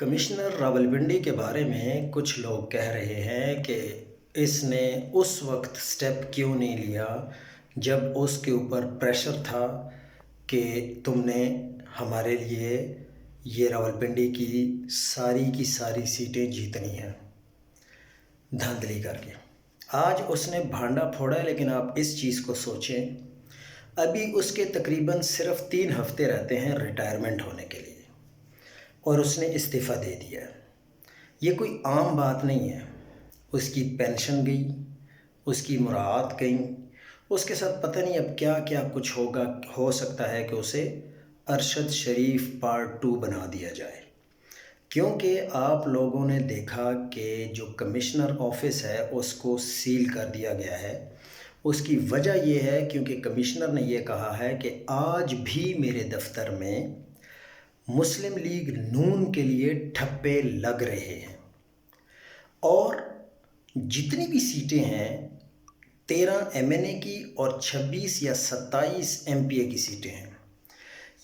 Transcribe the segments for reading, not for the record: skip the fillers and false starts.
Commissioner Rawalpindi کے بارے میں کچھ لوگ کہہ رہے ہیں کہ اس نے اس وقت سٹیپ کیوں نہیں لیا جب اس کے اوپر پریشر تھا کہ تم نے ہمارے لیے یہ راولپنڈی کی ساری سیٹیں جیتنی ہیں دھاندلی کر کے۔ آج اس نے بھانڈا پھوڑا ہے، لیکن آپ اس چیز کو سوچیں، ابھی اس کے تقریباً صرف 3 ہفتے رہتے ہیں ریٹائرمنٹ ہونے کے لیے، اور اس نے استعفیٰ دے دیا ہے۔ یہ کوئی عام بات نہیں ہے۔ اس کی پینشن گئی، اس کی مراعات گئیں، اس کے ساتھ پتہ نہیں اب کیا کیا کچھ ہوگا۔ ہو سکتا ہے کہ اسے ارشد شریف پارٹ 2 بنا دیا جائے، کیونکہ آپ لوگوں نے دیکھا کہ جو کمشنر آفس ہے اس کو سیل کر دیا گیا ہے۔ اس کی وجہ یہ ہے کیونکہ کمشنر نے یہ کہا ہے کہ آج بھی میرے دفتر میں مسلم لیگ نون کے لیے ٹھپے لگ رہے ہیں، اور جتنی بھی سیٹیں ہیں 13 ایم این اے کی اور 26 یا 27 ایم پی اے کی سیٹیں ہیں،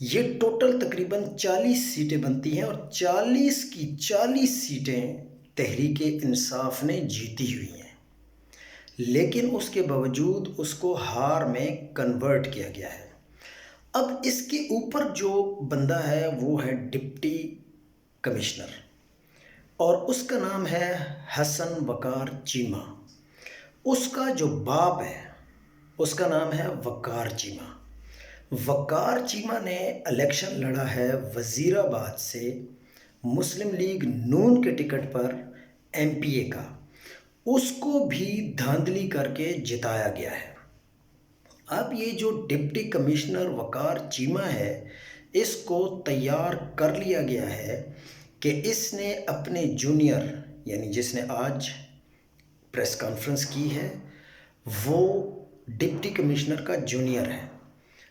یہ ٹوٹل تقریباً 40 سیٹیں بنتی ہیں، اور 40 کی 40 سیٹیں تحریک انصاف نے جیتی ہوئی ہیں، لیکن اس کے باوجود اس کو ہار میں کنورٹ کیا گیا ہے۔ اب اس کے اوپر جو بندہ ہے وہ ہے ڈپٹی کمشنر، اور اس کا نام ہے حسن وقار چیمہ۔ اس کا جو باپ ہے اس کا نام ہے وقار چیمہ۔ وقار چیمہ نے الیکشن لڑا ہے وزیر آباد سے مسلم لیگ نون کے ٹکٹ پر ایم پی اے کا، اس کو بھی دھاندلی کر کے جتایا گیا ہے۔ اب یہ جو ڈپٹی کمشنر وقار چیمہ ہے، اس کو تیار کر لیا گیا ہے کہ اس نے اپنے جونیئر، یعنی جس نے آج پریس کانفرنس کی ہے، وہ ڈپٹی کمشنر کا جونیئر ہے۔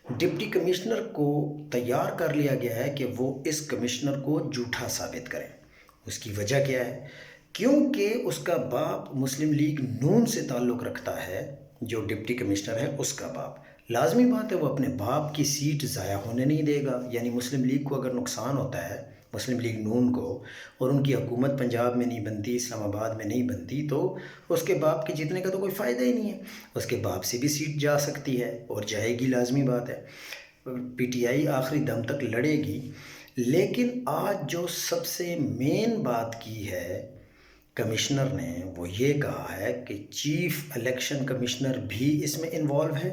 ڈپٹی کمشنر کو تیار کر لیا گیا ہے کہ وہ اس کمشنر کو جھوٹا ثابت کریں۔ اس کی وجہ کیا ہے؟ کیونکہ اس کا باپ مسلم لیگ نون سے تعلق رکھتا ہے، جو ڈپٹی کمشنر ہے اس کا باپ۔ لازمی بات ہے وہ اپنے باپ کی سیٹ ضائع ہونے نہیں دے گا، یعنی مسلم لیگ کو اگر نقصان ہوتا ہے، مسلم لیگ نون کو، اور ان کی حکومت پنجاب میں نہیں بنتی، اسلام آباد میں نہیں بنتی، تو اس کے باپ کے جیتنے کا تو کوئی فائدہ ہی نہیں ہے۔ اس کے باپ سے بھی سیٹ جا سکتی ہے، اور جائے گی، لازمی بات ہے۔ پی ٹی آئی آخری دم تک لڑے گی۔ لیکن آج جو سب سے مین بات کی ہے کمشنر نے، وہ یہ کہا ہے کہ چیف الیکشن کمشنر بھی اس میں انوالو ہے،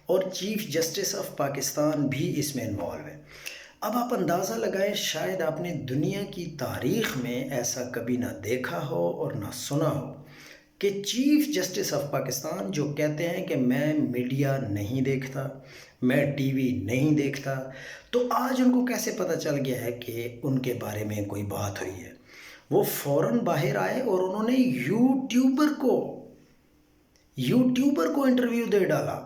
اور چیف جسٹس آف پاکستان بھی اس میں انوالو ہے۔ اب آپ اندازہ لگائیں، شاید آپ نے دنیا کی تاریخ میں ایسا کبھی نہ دیکھا ہو اور نہ سنا ہو کہ چیف جسٹس آف پاکستان جو کہتے ہیں کہ میں میڈیا نہیں دیکھتا، میں ٹی وی نہیں دیکھتا، تو آج ان کو کیسے پتہ چل گیا ہے کہ ان کے بارے میں کوئی بات ہوئی ہے؟ وہ فوراً باہر آئے اور انہوں نے یوٹیوبر کو انٹرویو دے ڈالا،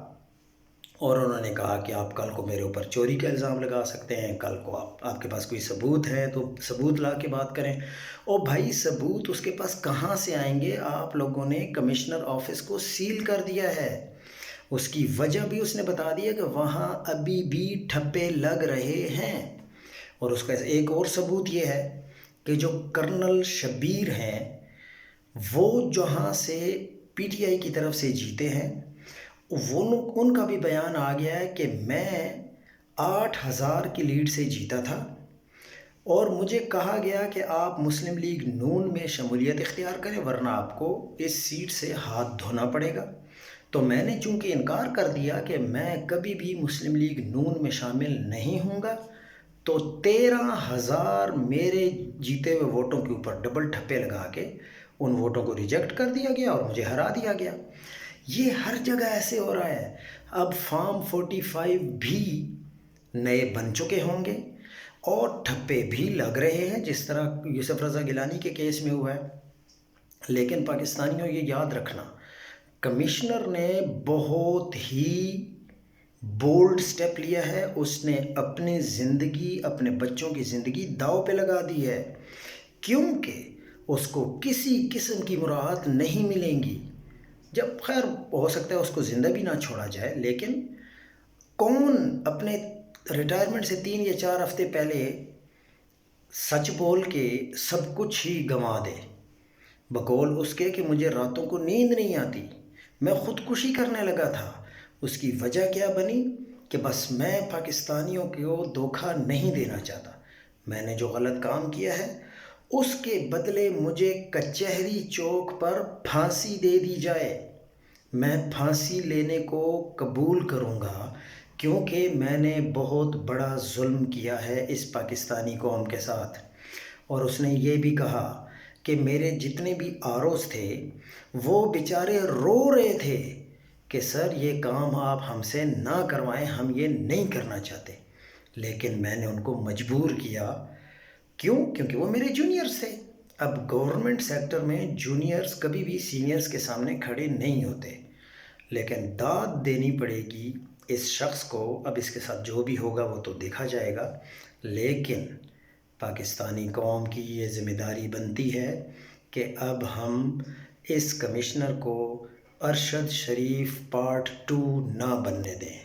اور انہوں نے کہا کہ آپ کل کو میرے اوپر چوری کا الزام لگا سکتے ہیں، کل کو آپ کے پاس کوئی ثبوت ہے تو ثبوت لا کے بات کریں۔ اور بھائی ثبوت اس کے پاس کہاں سے آئیں گے؟ آپ لوگوں نے کمشنر آفس کو سیل کر دیا ہے۔ اس کی وجہ بھی اس نے بتا دیا کہ وہاں ابھی بھی ٹھپے لگ رہے ہیں، اور اس کا ایک اور ثبوت یہ ہے کہ جو کرنل شبیر ہیں، وہ جہاں سے پی ٹی آئی کی طرف سے جیتے ہیں، ان کا بھی بیان آ گیا ہے کہ میں 8,000 کی لیڈ سے جیتا تھا، اور مجھے کہا گیا کہ آپ مسلم لیگ نون میں شمولیت اختیار کریں، ورنہ آپ کو اس سیٹ سے ہاتھ دھونا پڑے گا۔ تو میں نے چونکہ انکار کر دیا کہ میں کبھی بھی مسلم لیگ نون میں شامل نہیں ہوں گا، تو 13,000 میرے جیتے ہوئے ووٹوں کے اوپر ڈبل ٹھپے لگا کے ان ووٹوں کو ریجیکٹ کر دیا گیا اور مجھے ہرا دیا گیا۔ یہ ہر جگہ ایسے ہو رہا ہے۔ اب فارم 45 بھی نئے بن چکے ہوں گے، اور ٹھپے بھی لگ رہے ہیں، جس طرح یوسف رضا گیلانی کے کیس میں ہوا ہے۔ لیکن پاکستانیوں یہ یاد رکھنا، کمشنر نے بہت ہی بولڈ سٹیپ لیا ہے۔ اس نے اپنی زندگی، اپنے بچوں کی زندگی داؤ پہ لگا دی ہے، کیونکہ اس کو کسی قسم کی مراعات نہیں ملیں گی۔ جب خیر ہو سکتا ہے اس کو زندہ بھی نہ چھوڑا جائے، لیکن کون اپنے ریٹائرمنٹ سے 3 یا 4 ہفتے پہلے سچ بول کے سب کچھ ہی گنوا دے، بقول اس کے کہ مجھے راتوں کو نیند نہیں آتی، میں خودکشی کرنے لگا تھا۔ اس کی وجہ کیا بنی کہ بس میں پاکستانیوں کو دھوکہ نہیں دینا چاہتا۔ میں نے جو غلط کام کیا ہے اس کے بدلے مجھے کچہری چوک پر پھانسی دے دی جائے۔ میں پھانسی لینے کو قبول کروں گا کیونکہ میں نے بہت بڑا ظلم کیا ہے اس پاکستانی قوم کے ساتھ۔ اور اس نے یہ بھی کہا کہ میرے جتنے بھی آروز تھے وہ بیچارے رو رہے تھے کہ سر یہ کام آپ ہم سے نہ کروائیں، ہم یہ نہیں کرنا چاہتے، لیکن میں نے ان کو مجبور کیا۔ کیوں؟ کیونکہ وہ میرے جونیئرز تھے۔ اب گورنمنٹ سیکٹر میں جونیئرز کبھی بھی سینئرز کے سامنے کھڑے نہیں ہوتے، لیکن داد دینی پڑے گی اس شخص کو۔ اب اس کے ساتھ جو بھی ہوگا وہ تو دیکھا جائے گا، لیکن پاکستانی قوم کی یہ ذمہ داری بنتی ہے کہ اب ہم اس کمشنر کو ارشد شریف پارٹ 2 نہ بننے دیں۔